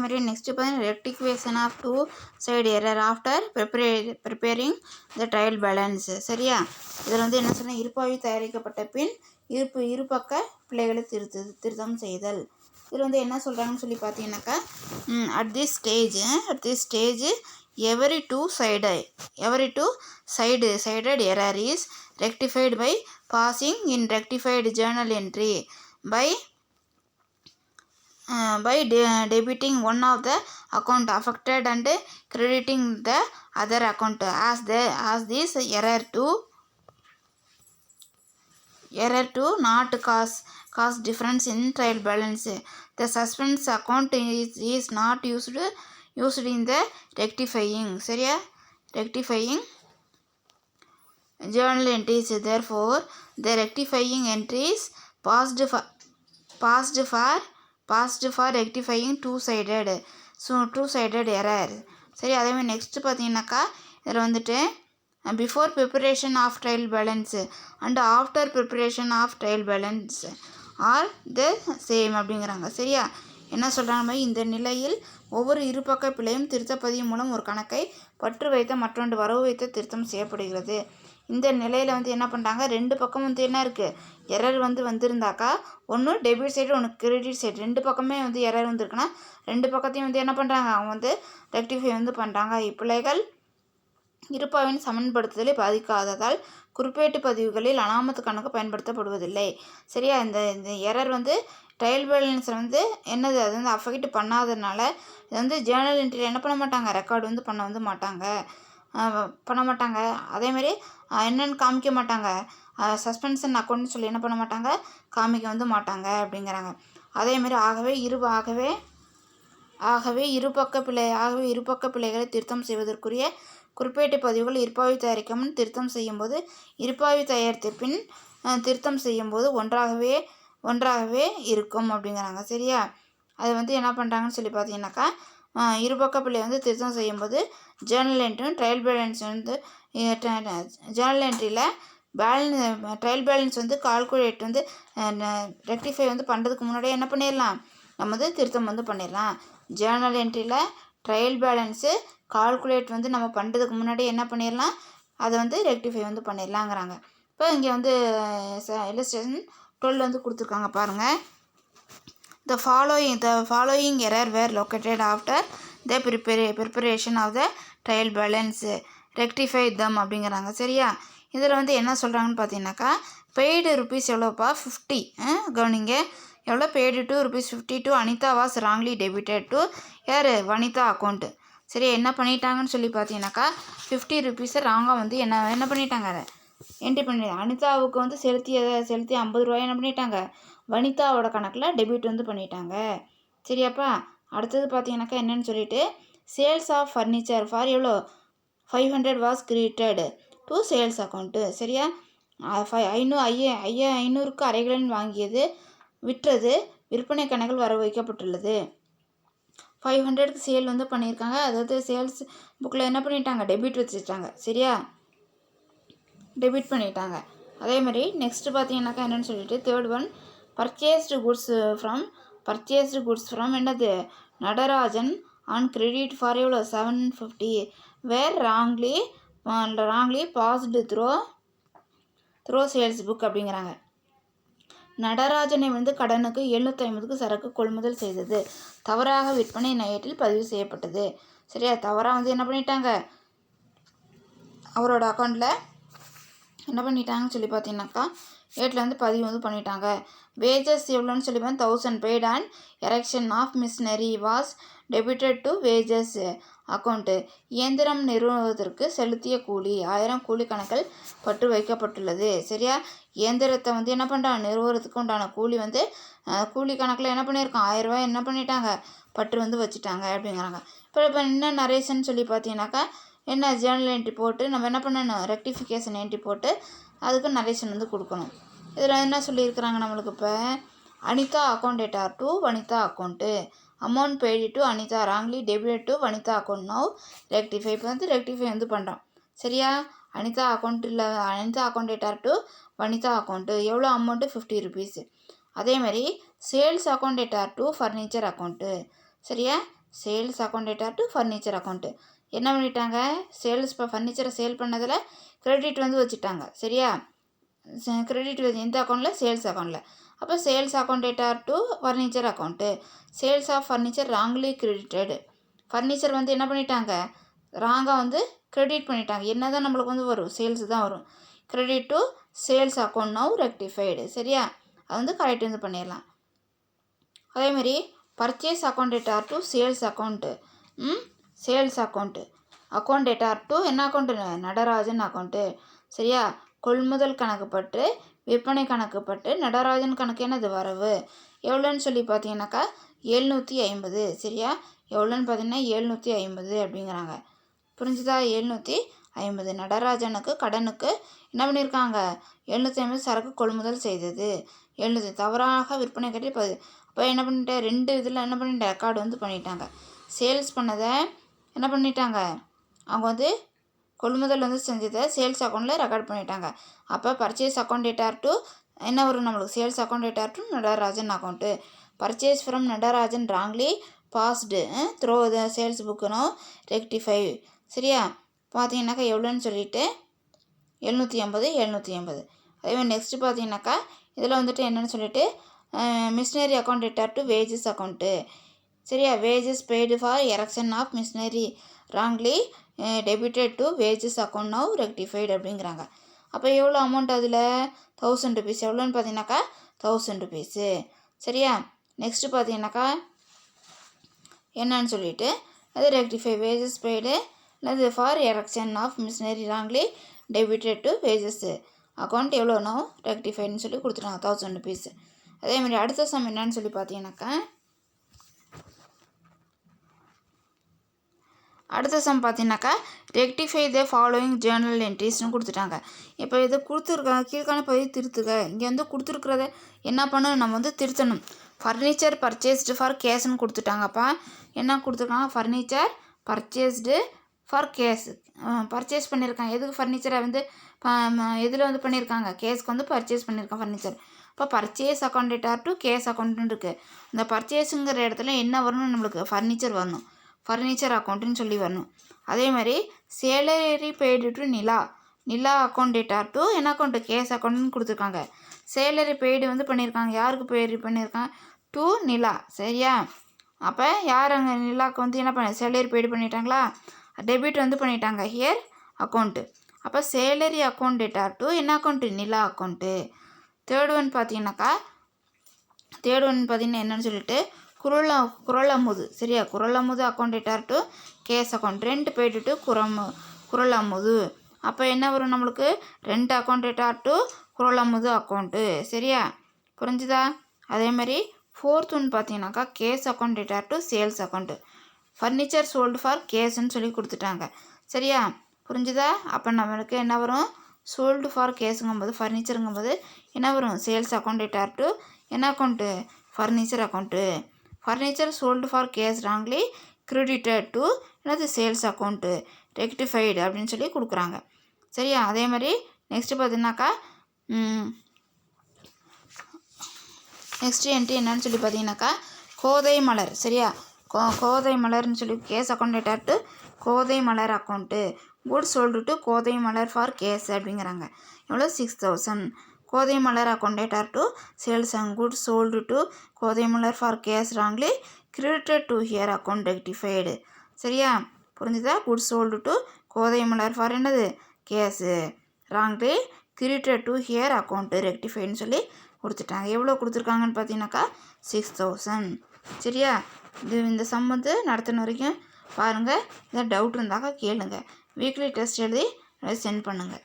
மாதிரி நெக்ஸ்ட்டு பார்த்தீங்கன்னா rectification of two side error after preparing the trial balance. சரியா, இதில் வந்து என்ன சொன்னால் இருப்பாய்வு தயாரிக்கப்பட்ட பின் இருபக்க பிழைகளை திருத்தம் செய்தல். இதில் வந்து என்ன சொல்கிறாங்கன்னு சொல்லி பார்த்தீங்கன்னாக்கா at this stage every two sided error is rectified by passing in rectified journal entry by debiting one of the account affected and crediting the other account as this error to not cause difference in trial balance. The suspense account is not used in the rectifying journal entries. Therefore the rectifying entries passed for rectifying two-sided error. சரி, அதே மாதிரி next பார்த்தீங்கன்னாக்கா இதில் வந்துட்டு before preparation of trial balance and after preparation of trial balance are the same அப்படிங்கிறாங்க. சரியா, என்ன சொல்கிறாங்க, இந்த நிலையில் ஒவ்வொரு இருபக்க பிழையும் திருத்தப்பதிவு மூலம் ஒரு கணக்கை பற்று வைத்த மற்றொன்று வரவு வைத்த திருத்தம் செய்யப்படுகிறது. இந்த நிலையில் வந்து என்ன பண்ணுறாங்க, ரெண்டு பக்கம் வந்து என்ன இருக்குது, எரர் வந்திருந்தாக்கா ஒன்று டெபிட் சைடு ஒன்று கிரெடிட் சைடு, ரெண்டு பக்கமே வந்து எரர் வந்திருக்குன்னா ரெண்டு பக்கத்தையும் வந்து என்ன பண்ணுறாங்க, அவங்க வந்து ரெக்டிஃபை பண்ணுறாங்க. இப்பிழைகள் இருப்பாய்வின் சமன்படுத்துதலை பாதிக்காததால் குறிப்பேட்டு பதிவுகளில் அனாமத்து கணக்கு பயன்படுத்தப்படுவதில்லை. சரியா, இந்த எரர் வந்து ட்ரையல் பேலன்ஸில் வந்து என்னது அது வந்து அஃபெக்ட் பண்ணாததுனால இது வந்து ஜேர்னல் என்ட்ரியில் என்ன பண்ண மாட்டாங்க, ரெக்கார்டு பண்ண மாட்டாங்க. அதேமாதிரி என்னென்னு காமிக்க மாட்டாங்க, சஸ்பென்ஷன் அக்கௌண்ட்னு சொல்லி என்ன பண்ண மாட்டாங்க, காமிக்க மாட்டாங்க அப்படிங்கிறாங்க. அதேமாதிரி ஆகவே இருபக்க பிழைகளை திருத்தம் செய்வதற்குரிய குறிப்பேட்டு பதிவுகள் இருப்பாய்வு தயாரிக்கும் முன் திருத்தம் செய்யும்போது இருப்பாய்வு தயாரித்த பின் திருத்தம் செய்யும்போது ஒன்றாகவே இருக்கும் அப்படிங்கிறாங்க. சரியா, அது வந்து என்ன பண்ணுறாங்கன்னு சொல்லி பார்த்தீங்கன்னாக்கா இருபக்க பிள்ளை வந்து திருத்தம் செய்யும்போது ஜேர்னல் என்ட்ரியும் ட்ரையல் பேலன்ஸ் வந்து ஜேர்னல் என்ட்ரியில் ட்ரையல் பேலன்ஸ் வந்து கால்குலேட் வந்து ரெக்டிஃபை பண்ணுறதுக்கு முன்னாடியே என்ன பண்ணிடலாம், நம்ம வந்து திருத்தம் பண்ணிடலாம். ஜேர்னல் என்ட்ரியில் ட்ரையல் பேலன்ஸு கால்குலேட் வந்து நம்ம பண்ணுறதுக்கு முன்னாடி என்ன பண்ணிடலாம், அதை வந்து ரெக்டிஃபை பண்ணிடலாங்கிறாங்க. இப்போ இங்கே வந்து இல்லஸ்ட்ரேஷன் 12 வந்து கொடுத்துருக்காங்க பாருங்கள். The following error were located after the preparation of the trial balance. Rectify them அப்படிங்கிறாங்க. சரியா, இதில் வந்து என்ன சொல்கிறாங்கன்னு பார்த்தீங்கன்னாக்கா பெய்டு ருபீஸ் எவ்வளோப்பா 50 கவனிங்க, எவ்வளோ paid ₹50 to Anitha was wrongly debited to யார் வனிதா அக்கௌண்ட்டு. சரி, என்ன பண்ணிட்டாங்கன்னு சொல்லி பார்த்தீங்கன்னாக்கா 50 ருபீஸை ராங்காக வந்து என்ன பண்ணிட்டாங்க, என்ட்ரி பண்ணிட்டாங்க. அனிதாவுக்கு வந்து செலுத்தி 50 ரூபாய் என்ன பண்ணிட்டாங்க, வனிதாவோட கணக்கில் டெபிட் பண்ணிட்டாங்க. சரியாப்பா, அடுத்தது பார்த்தீங்கன்னாக்கா என்னன்னு சொல்லிட்டு சேல்ஸ் ஆஃப் ஃபர்னிச்சர் ஃபார் எவ்வளோ 500 was credited to sales account. சரியா, 500க்கு அறைகளில் வாங்கியது விற்றது விற்பனை கணக்கில் வர வைக்கப்பட்டுள்ளது. 500க்கு சேல் பண்ணியிருக்காங்க, அதாவது சேல்ஸ் புக்கில் என்ன பண்ணிட்டாங்க, டெபிட் வச்சுட்டாங்க. சரியா, டெபிட் பண்ணிட்டாங்க. அதே மாதிரி நெக்ஸ்ட்டு பார்த்தீங்கன்னாக்கா என்னென்னு சொல்லிட்டு third one purchased goods from என்னது நடராஜன் ஆன் கிரெடிட் ஃபார் எவ்வளோ 750 where wrongly passed through sales book அப்படிங்கிறாங்க. நடராஜனை வந்து கடனுக்கு 750க்கு சரக்கு கொள்முதல் செய்தது தவறாக விற்பனை நயத்தில் பதிவு செய்யப்பட்டது. சரியா, தவறாக என்ன பண்ணிட்டாங்க, அவரோட அக்கௌண்ட்டில் என்ன பண்ணிட்டாங்கன்னு சொல்லி பார்த்தீங்கன்னாக்கா 8ல் பதிவு பண்ணிட்டாங்க. வேஜஸ் எவ்வளோன்னு சொல்லி 1000 paid and erection of machinery was debited to wages account. இயந்திரம் நிறுவுவதற்கு செலுத்திய கூலி 1000 கூலி கணக்கில் பற்று வைக்கப்பட்டுள்ளது. சரியா, இயந்திரத்தை என்ன பண்ணுறாங்க, நிறுவுறதுக்கு உண்டான கூலி கூலி கணக்கில் என்ன பண்ணியிருக்கோம் 1000 ரூபாய் என்ன பண்ணிட்டாங்க பற்று வச்சுட்டாங்க அப்படிங்கிறாங்க. இப்போ என்ன நரேஷன் சொல்லி பார்த்தீங்கன்னாக்கா என்ன ஜேர்னல் என்ட்ரி போட்டு நம்ம என்ன பண்ணணும், ரெக்டிஃபிகேஷன் என்ட்ரி போட்டு அதுக்கு நரேஷன் கொடுக்கணும். இதில் என்ன சொல்லியிருக்கிறாங்க நம்மளுக்கு, இப்போ Anitha account debtor to Vanitha account amount paid to Anitha wrongly debit to Vanitha account now rectify. இப்போ ரெக்டிஃபை பண்ணுறோம். சரியா, Anitha account debtor to Vanitha account எவ்வளோ அமௌண்ட்டு 50 ருபீஸ். அதேமாதிரி sales account debtor to furniture account. சரியா, sales account data to furniture account. என்ன பண்ணிட்டாங்க, sales இப்போ ஃபர்னிச்சரை sale பண்ணதில் கிரெடிட் வந்து வச்சுட்டாங்க. சரியா, கிரெடிட் எந்த அக்கௌண்ட்டில், சேல்ஸ் அக்கௌண்ட்டில். அப்போ sales account data to furniture account. Sales of furniture wrongly credited. Furniture வந்து என்ன பண்ணிட்டாங்க, ராங்காக வந்து கிரெடிட் பண்ணிட்டாங்க. என்ன தான் நம்மளுக்கு வந்து வரும், சேல்ஸ் தான் வரும். Credit to sales account now rectified. சரியா, அது வந்து கரெக்ட் வந்து பண்ணிடலாம். அதேமாரி purchase account data to sales account. Sales account. Account data to என்ன அக்கௌண்ட்டு, நடராஜன் அக்கௌண்ட்டு. சரியா, கொள்முதல் கணக்குப்பட்டு விற்பனை கணக்குப்பட்டு நடராஜன் கணக்கு என்னது, வரவு. எவ்வளோன்னு சொல்லி பார்த்தீங்கன்னாக்கா 750. சரியா, எவ்வளோன்னு பார்த்தீங்கன்னா 750 அப்படிங்கிறாங்க. புரிஞ்சுதா, 750. நடராஜனுக்கு கடனுக்கு என்ன பண்ணியிருக்காங்க, 750 சரக்கு கொள்முதல் செய்தது. 700 தவறாக விற்பனை கட்டி அப்போ என்ன பண்ணிட்டேன், 2 இதில் என்ன பண்ணிட்டேன், ரெக்கார்டு வந்து பண்ணிட்டாங்க. சேல்ஸ் பண்ணதை என்ன பண்ணிட்டாங்க, அவங்க வந்து கொள்முதல் வந்து செஞ்சதை சேல்ஸ் அக்கௌண்ட்டில் ரெக்கார்ட் பண்ணிட்டாங்க. அப்போ பர்ச்சேஸ் அக்கௌண்ட் டேட்டா டு என்ன வரும் நம்மளுக்கு, sales account data to Natarajan account. Purchase from Natarajan wrongly passed through the sales புக்குனோ ரெக்டிஃபை. சரியா, பார்த்தீங்கன்னாக்கா எவ்வளோன்னு சொல்லிட்டு 750. அதேமாதிரி நெக்ஸ்ட்டு பார்த்தீங்கன்னாக்கா இதில் வந்துட்டு என்னென்னு சொல்லிட்டு machinery account data to wages account. சரியா, wages paid for erection of machinery wrongly debited to wages account now rectified அப்படிங்கிறாங்க. அப்போ எவ்வளோ அமௌண்ட் அதில், 1000 rupees. எவ்வளோன்னு பார்த்தீங்கன்னாக்கா 1000 rupees. சரியா, நெக்ஸ்ட்டு பார்த்தீங்கன்னாக்கா என்னன்னு சொல்லிட்டு அது ரெக்டிஃபை வேஜஸ் பெய்டு அது for erection of machinery wrongly debited to wages account எவ்வளோனோ ரெக்டிஃபைடுன்னு சொல்லி கொடுத்துட்டாங்க, 1000 rupees. அதேமாதிரி அடுத்த சம் என்னன்னு சொல்லி பார்த்தீங்கன்னாக்கா அடுத்த சம் பார்த்தீங்கன்னாக்கா ரெக்டிஃபை த ஃபாலோயிங் ஜேர்னல் என்ட்ரிஸ்னு கொடுத்துட்டாங்க. இப்போ இது கொடுத்துருக்காங்க, கீழ்காண பதிவு திருத்துக. இங்கே வந்து கொடுத்துருக்கிறத என்ன பண்ணணும், நம்ம வந்து திருத்தணும். ஃபர்னிச்சர் பர்ச்சேஸ்டு ஃபார் கேஷ்னு கொடுத்துட்டாங்கப்பா. என்ன கொடுத்துருக்காங்க, furniture purchased for cash. Purchase பண்ணியிருக்காங்க. எதுக்கு ஃபர்னிச்சரை வந்து எதில் வந்து பண்ணியிருக்காங்க, கேஸ்க்கு வந்து பர்ச்சேஸ் பண்ணியிருக்காங்க ஃபர்னிச்சர். இப்போ purchase account data to cash அக்கௌண்ட்டுன்னு இருக்குது. இந்த பர்ச்சேஸுங்கிற இடத்துல என்ன வரணும், நம்மளுக்கு ஃபர்னிச்சர் வரணும், ஃபர்னிச்சர் அக்கௌண்ட்டுன்னு சொல்லி வரணும். அதே மாதிரி salary paid to Nila account data to என்ன அக்கௌண்ட்டு, கேஸ் அக்கௌண்ட்டுன்னு கொடுத்துருக்காங்க. சேலரி பெய்டு வந்து பண்ணியிருக்காங்க, யாருக்கு பெய்டு பண்ணியிருக்காங்க, டு நிலா. சரியா, அப்போ யார் அங்கே நிலாவுக்கு வந்து என்ன பண்ண, சேலரி பெய்டு பண்ணிட்டாங்களா, டெபிட் வந்து பண்ணிட்டாங்க ஹியர் அக்கௌண்ட்டு. அப்போ சேலரி அக்கௌண்ட் டேட்டா டு என்ன account, Nila account. Third one பார்த்தீங்கன்னா என்னன்னு சொல்லிட்டு குரலமுது. சரியா, Kuralamudhu account data to cash account. 2 paid to Kuralamudhu. அப்போ என்ன வரும் நம்மளுக்கு, 2 account data to Kuralamudhu account. சரியா, புரிஞ்சுதா. அதே மாதிரி ஃபோர்த் ஒன் பார்த்தீங்கன்னாக்கா cash account data to sales account. Furniture sold for கேஸ்ன்னு சொல்லி கொடுத்துட்டாங்க. சரியா, புரிஞ்சுதா. அப்போ நம்மளுக்கு என்ன வரும், சோல்டு ஃபார் கேஸுங்கும்போது ஃபர்னிச்சருங்கும்போது என்ன வரும், சேல்ஸ் அக்கௌண்ட் டேட்டா டு என்ன account, furniture account. Furniture sold for cash wrongly credited to என்னது, சேல்ஸ் அக்கௌண்ட்டு ரெக்டிஃபைடு அப்படின்னு சொல்லி கொடுக்குறாங்க. சரியா, அதே மாதிரி நெக்ஸ்ட்டு பார்த்தீங்கன்னாக்கா நெக்ஸ்ட்டு என்ட்ரி என்னன்னு சொல்லி பார்த்தீங்கன்னாக்கா கோதை மலர். சரியா, கோதை மலர்னு சொல்லி cash account data to Kothai Malar account. Goods sold to Kothai Malar for cash அப்படிங்கிறாங்க. எவ்வளோ, 6000. Kothai Malar account data to sales and goods sold to Kothai Malar for cash wrongly credited to here account rectified. சரியா, புரிஞ்சுதா. Goods sold to Kothai Malar for என்னது, cash wrongly credited to here account ரெக்டிஃபைடுன்னு சொல்லி கொடுத்துட்டாங்க. எவ்வளோ கொடுத்துருக்காங்கன்னு பார்த்தீங்கன்னாக்கா 6000. சரியா, இந்த சம் வந்து நடத்தின வரைக்கும் பாருங்கள். ஏதாவது டவுட் இருந்தாக்கா கேளுங்க. வீக்லி டெஸ்ட் எழுதி சென்ட் பண்ணுங்கள்.